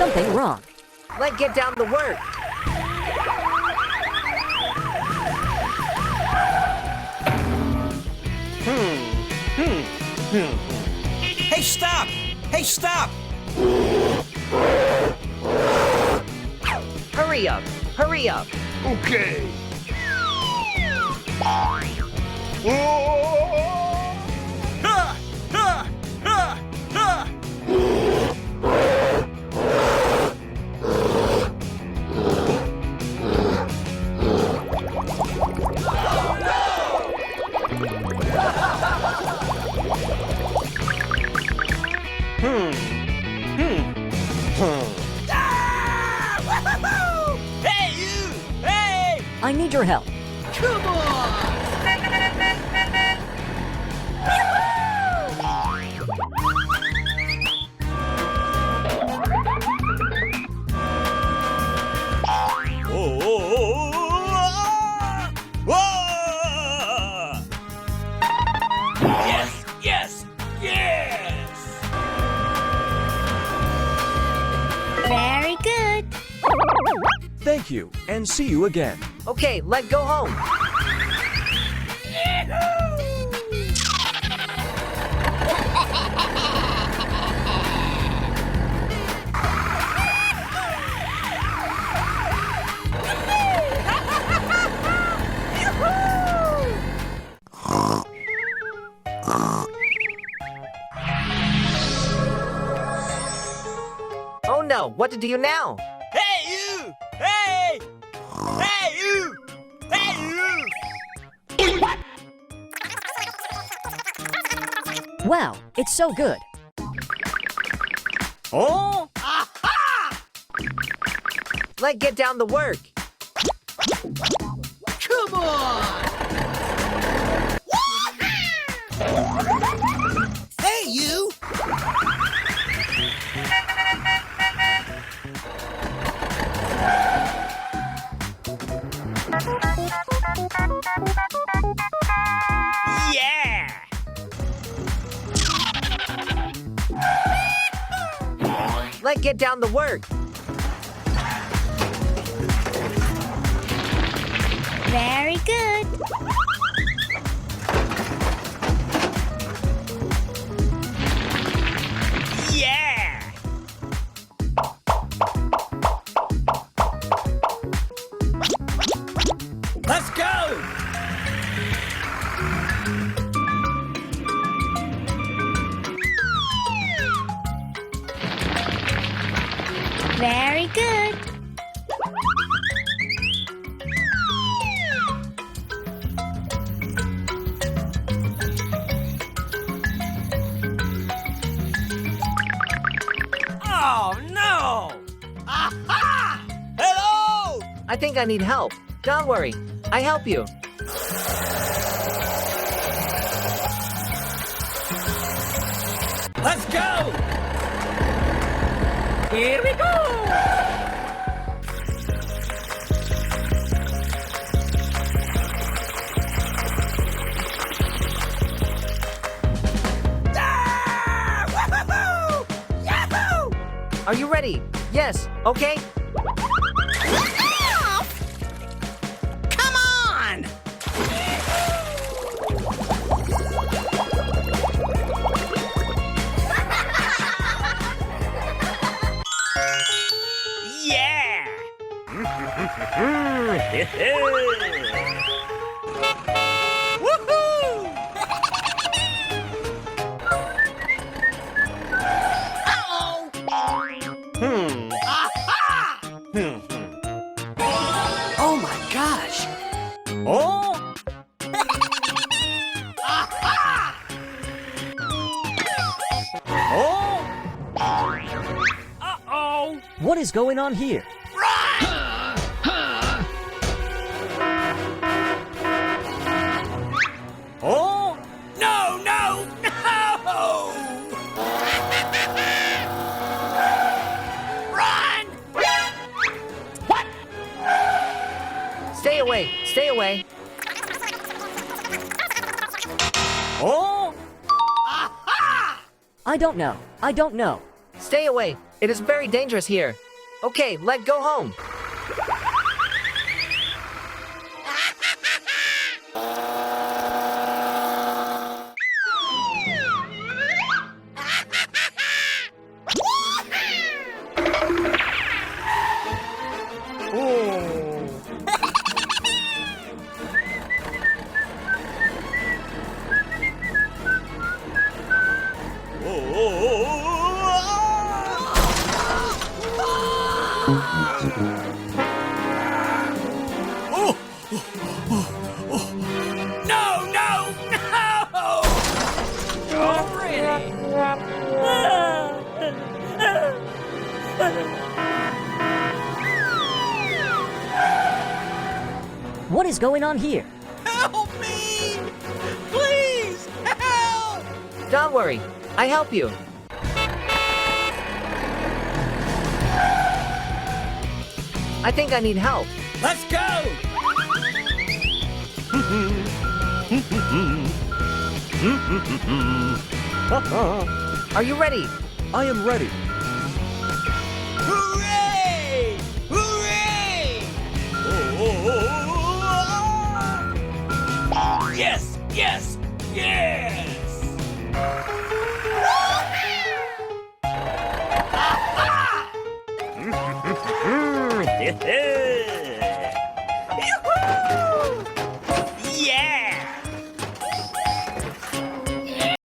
something wrong. Let's get down to work. Hey, stop! Hey, stop! Hurry up! Hurry up! Okay. Ha! Ha! Ha! Ha! Ah! Woo-hoo-hoo! Hey, you! Hey! I need your help. Come on! Yes! Yes! Yes! Very good. Thank you, and see you again. Okay, let's go home. Oh no, what to do now? Hey, you! Hey! Hey, you! Hey, you! Wow, it's so good. Oh! Aha! Let's get down to work. Come on! Hey, you! Yeah! Let's get down to work. Very good. Yeah! Let's go! Very good. Oh, no! Aha! Hello! I think I need help. Don't worry, I help you. Let's go! Here we go! Ah! Woo-hoo-hoo! Yahoo! Are you ready? Yes, okay? Come on! Yeah! Woohoo! Aha! Oh my gosh! Oh! Aha! Oh! Uh-oh! What is going on here? Oh! No, no, no! Run! What? Stay away, stay away. Oh! Aha! I don't know. I don't know. Stay away. It is very dangerous here. Okay, let's go home. No, no, no! Already. What is going on here? Help me! Please, help! Don't worry. I help you. I think I need help. Let's go! Are you ready? I am ready. Hooray! Hooray! Yes, yes, yes!